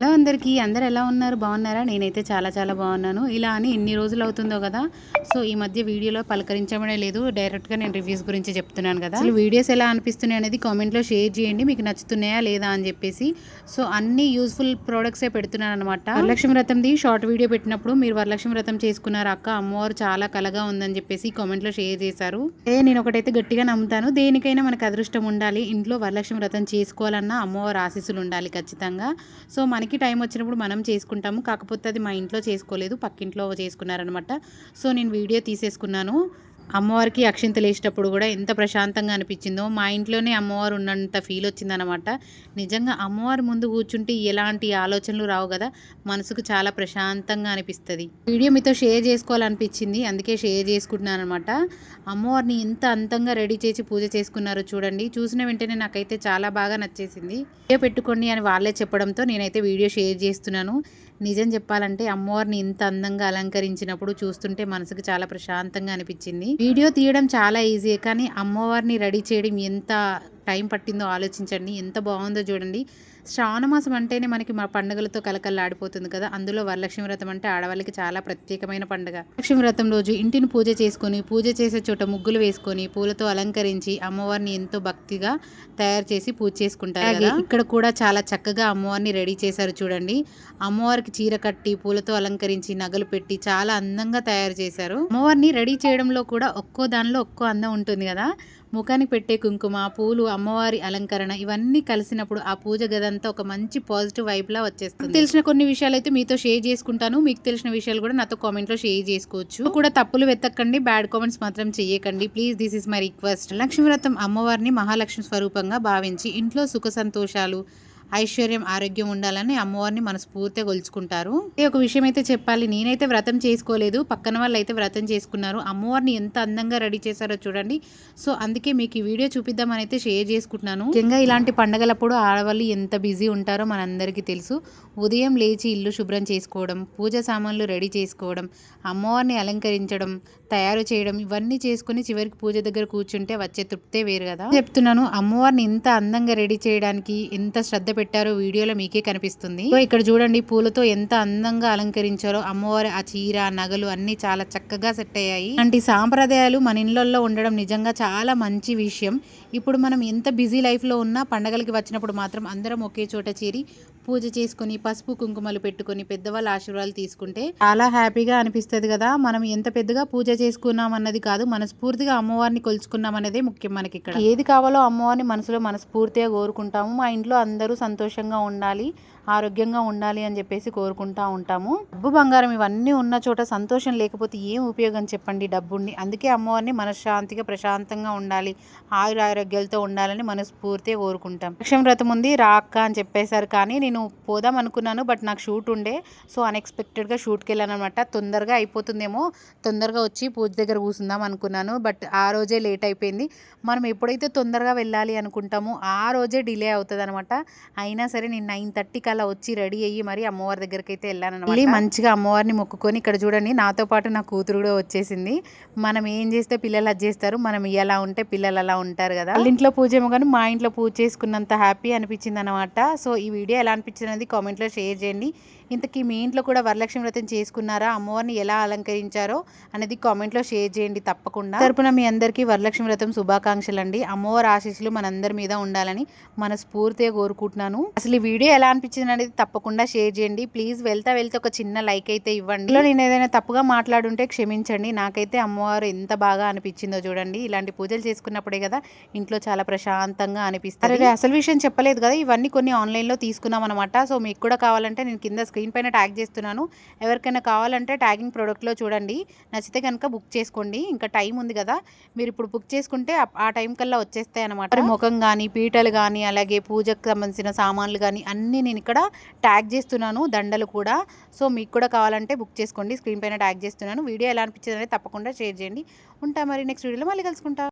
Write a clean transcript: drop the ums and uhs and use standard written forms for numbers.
Hello అందరికీ, అందరు ఎలా ఉన్నారు? బాగున్నారా? నేనైతే చాలా చాలా బాగున్నాను. ఇలా అని ఎన్ని రోజులు అవుతుందో కదా. సో ఈ మధ్య వీడియోలో పలకరించడమే లేదు, డైరెక్ట్గా నేను రివ్యూస్ గురించి చెప్తున్నాను కదా. అసలు వీడియోస్ ఎలా అనిపిస్తున్నాయి అనేది కామెంట్లో షేర్ చేయండి, మీకు నచ్చుతున్నాయా లేదా అని చెప్పేసి. సో అన్ని యూస్ఫుల్ ప్రోడక్ట్సే పెడుతున్నాను అనమాట. వరలక్ష్మి వ్రతంది షార్ట్ వీడియో పెట్టినప్పుడు మీరు వరలక్ష్మి వ్రతం చేసుకున్నారు అక్క, అమ్మవారు చాలా కలగా ఉందని చెప్పేసి కామెంట్లో షేర్ చేశారు. నేను ఒకటైతే గట్టిగా నమ్ముతాను, దేనికైనా మనకు అదృష్టం ఉండాలి. ఇంట్లో వరలక్ష్మి వ్రతం చేసుకోవాలన్నా అమ్మవారు ఆశీస్సులు ఉండాలి ఖచ్చితంగా. సో మనకి టైం వచ్చినప్పుడు మనం చేసుకుంటాము. కాకపోతే అది మా ఇంట్లో చేసుకోలేదు, పక్కింట్లో చేసుకున్నారనమాట. సో నేను వీడియో తీసేసుకున్నాను. అమ్మవారికి అక్షింతలు వేసేటప్పుడు కూడా ఎంత ప్రశాంతంగా అనిపించిందో, మా ఇంట్లోనే అమ్మవారు ఉన్నంత ఫీల్ వచ్చిందనమాట. నిజంగా అమ్మవారి ముందు కూర్చుంటే ఎలాంటి ఆలోచనలు రావు కదా, మనసుకు చాలా ప్రశాంతంగా అనిపిస్తుంది. వీడియో మీతో షేర్ చేసుకోవాలనిపించింది, అందుకే షేర్ చేసుకుంటున్నాను అనమాట. అమ్మవారిని ఎంత అందంగా రెడీ చేసి పూజ చేసుకున్నారో చూడండి. చూసిన వెంటనే నాకైతే చాలా బాగా నచ్చేసింది. వీడియో పెట్టుకోండి అని వాళ్ళే చెప్పడంతో నేనైతే వీడియో షేర్ చేస్తున్నాను. నిజం చెప్పాలంటే అమ్మవారిని ఇంత అందంగా అలంకరించినప్పుడు చూస్తుంటే మనసుకు చాలా ప్రశాంతంగా అనిపించింది. వీడియో తీయడం చాలా ఈజీ, కానీ అమ్మవారిని రెడీ చేయడం ఎంత టైం పట్టిందో ఆలోచించండి. ఎంత బాగుందో చూడండి. శ్రావణ మాసం అంటేనే మనకి మా పండుగలతో కలకల్లాడిపోతుంది కదా. అందులో వరలక్ష్మి వ్రతం అంటే ఆడవాళ్ళకి చాలా ప్రత్యేకమైన పండుగ. లక్ష్మి వ్రతం రోజు ఇంటిని పూజ చేసుకొని, పూజ చేసే చోట ముగ్గులు వేసుకొని, పూలతో అలంకరించి అమ్మవారిని ఎంతో భక్తిగా తయారు చేసి పూజ చేసుకుంటారు. అలాగే ఇక్కడ కూడా చాలా చక్కగా అమ్మవారిని రెడీ చేశారు చూడండి. అమ్మవారికి చీర కట్టి పూలతో అలంకరించి నగలు పెట్టి చాలా అందంగా తయారు చేశారు. అమ్మవారిని రెడీ చేయడంలో కూడా ఒక్కో దానిలో ఒక్కో అందం ఉంటుంది కదా. ముఖానికి పెట్టే కుంకుమ, పూలు, అమ్మవారి అలంకరణ ఇవన్నీ కలిసినప్పుడు ఆ పూజ గదంతా ఒక మంచి పాజిటివ్ వైబ్ లా వచ్చేస్తుంది. తెలిసిన కొన్ని విషయాలు అయితే మీతో షేర్ చేసుకుంటాను, మీకు తెలిసిన విషయాలు కూడా నాతో కామెంట్ లో షేర్ చేసుకోవచ్చు. కూడా తప్పులు వెతకండి, బ్యాడ్ కామెంట్స్ మాత్రం చేయకండి please, this is my request. Lakshmi వ్రతం అమ్మవారిని మహాలక్ష్మి స్వరూపంగా భావించి ఇంట్లో సుఖ సంతోషాలు, ఐశ్వర్యం, ఆరోగ్యం ఉండాలని అమ్మవారిని మనస్ఫూర్తిగా కొలుచుకుంటారు. ఒక విషయం అయితే చెప్పాలి, నేనైతే వ్రతం చేసుకోలేదు, పక్కన వాళ్ళు అయితే వ్రతం చేసుకున్నారు. అమ్మవారిని ఎంత అందంగా రెడీ చేశారో చూడండి. సో అందుకే మీకు ఈ వీడియో చూపిద్దామని అయితే షేర్ చేసుకుంటున్నాను. ముఖ్యంగా ఇలాంటి పండగలప్పుడు ఆడవాళ్ళు ఎంత బిజీ ఉంటారో మనందరికీ తెలుసు. ఉదయం లేచి ఇల్లు శుభ్రం చేసుకోవడం, పూజ సామాన్లు రెడీ చేసుకోవడం, అమ్మవారిని అలంకరించడం, తయారు చేయడం, ఇవన్నీ చేసుకుని చివరికి పూజ దగ్గర కూర్చుంటే వచ్చే తృప్తే వేరు కదా. చెప్తున్నాను, అమ్మవారిని ఇంత అందంగా రెడీ చేయడానికి ఎంత శ్రద్ధ పెట్టారో వీడియోలో మీకే కనిపిస్తుంది. ఇక్కడ చూడండి, పూలతో ఎంత అందంగా అలంకరించారో అమ్మవారి ఆ చీర, నగలు అన్ని చాలా చక్కగా సెట్ అయ్యాయి. అలాంటి సాంప్రదాయాలు మన ఇళ్లలో ఉండడం నిజంగా చాలా మంచి విషయం. ఇప్పుడు మనం ఎంత బిజీ లైఫ్ లో ఉన్నా పండగలకి వచ్చినప్పుడు మాత్రం అందరం ఒకే చోట చేరి పూజ చేసుకుని పసుపు కుంకుమలు పెట్టుకుని పెద్దవాళ్ళ ఆశీర్వాదాలు తీసుకుంటే చాలా హ్యాపీగా అనిపిస్తుంది కదా. మనం ఎంత పెద్దగా పూజ చేసుకున్నాం అన్నది కాదు, మనస్ఫూర్తిగా అమ్మవారిని కొలుచుకున్నాం అన్నదే ముఖ్యం. మనకి ఇక్కడ ఏది కావాలో అమ్మవారిని మనసులో మనస్ఫూర్తిగా కోరుకుంటాము. మా ఇంట్లో అందరూ సంతోషంగా ఉండాలి, ఆరోగ్యంగా ఉండాలి అని చెప్పేసి కోరుకుంటా ఉంటాము. డబ్బు, బంగారం ఇవన్నీ ఉన్న చోట సంతోషం లేకపోతే ఏం ఉపయోగం చెప్పండి డబ్బుండి. అందుకే అమ్మవారిని మనశ్శాంతిగా ప్రశాంతంగా ఉండాలి, ఆరోగ్యాలతో ఉండాలని మనస్ఫూర్తిగా కోరుకుంటాం. లక్ష్మీ వ్రతం ఉంది రా అక్క అని చెప్పేశారు, కానీ నేను పోదాం అనుకున్నాను, బట్ నాకు షూట్ ఉండే. సో అన్ఎక్స్పెక్టెడ్గా షూట్కి వెళ్ళాను అనమాట. తొందరగా అయిపోతుందేమో, తొందరగా వచ్చి పూజ దగ్గర కూర్చుందాం అనుకున్నాను, బట్ ఆ రోజే లేట్ అయిపోయింది. మనం ఎప్పుడైతే తొందరగా వెళ్ళాలి అనుకుంటామో ఆ రోజే డిలే అవుతుంది అనమాట. అయినా సరే నేను 9:30 కల్లా వచ్చి రెడీ అయ్యి మరి అమ్మవారి దగ్గరికి అయితే వెళ్ళాను అనమాట. మంచిగా అమ్మవారిని మొక్కుకొని, ఇక్కడ చూడండి నాతో పాటు నా కూతురు కూడా వచ్చేసింది. మనం ఏం చేస్తే పిల్లలు అది చేస్తారు, మనం ఎలా ఉంటే పిల్లలు అలా ఉంటారు కదా. వాళ్ళ ఇంట్లో పూజ ఏమో కానీ మా ఇంట్లో పూజ చేసుకున్నంత హ్యాపీ అనిపించింది అనమాట. సో ఈ వీడియో ఎలా అనిపించింది అనేది కామెంట్లో షేర్ చేయండి. ఇంతకీ మీ ఇంట్లో కూడా వరలక్ష్మి వ్రతం చేసుకున్నారా, అమ్మవారిని ఎలా అలంకరించారో అనేది కామెంట్లో షేర్ చేయండి తప్పకుండా. తరపున మీ అందరికీ వరలక్ష్మి వ్రతం శుభాకాంక్షలు అండి. అమ్మవారి ఆశీస్సులు మనందరి మీద ఉండాలని మనస్ఫూర్తిగా కోరుకుంటున్నాను. అసలు ఈ వీడియో ఎలా అనిపించింది అనేది తప్పకుండా షేర్ చేయండి ప్లీజ్. వెళ్తా ఒక చిన్న లైక్ అయితే ఇవ్వండి. నేను ఏదైనా తప్పుగా మాట్లాడుంటే క్షమించండి. నాకైతే అమ్మవారు ఎంత బాగా అనిపించిందో చూడండి. ఇలాంటి పూజలు చేసుకున్నప్పుడే కదా ఇంట్లో చాలా ప్రశాంతంగా అనిపిస్తుంది. అసలు విషయం చెప్పలేదు కదా, ఇవన్నీ కొన్ని ఆన్లైన్లో తీసుకున్నాం అనమాట. సో మీకు కూడా కావాలంటే నేను కింద స్క్రీన్ పైన ట్యాగ్ చేస్తున్నాను. ఎవరికైనా కావాలంటే ట్యాగింగ్ ప్రోడక్ట్లో చూడండి, నచ్చితే కనుక బుక్ చేసుకోండి. ఇంకా టైం ఉంది కదా, మీరు ఇప్పుడు బుక్ చేసుకుంటే ఆ టైం కల్లా వచ్చేస్తాయి అనమాట. ముఖం కానీ, పీటలు కానీ, అలాగే పూజకు సంబంధించిన సామాన్లు కానీ అన్నీ నేను ఇక్కడ ట్యాగ్ చేస్తున్నాను, దండలు కూడా. సో మీకు కూడా కావాలంటే బుక్ చేసుకోండి, స్క్రీన్ పైన ట్యాగ్ చేస్తున్నాను. వీడియో ఎలా అనిపించింది అనేది తప్పకుండా షేర్ చేయండి. ఉంటా మరి నెక్స్ట్ వీడియోలో మళ్ళీ కలుసుకుంటా.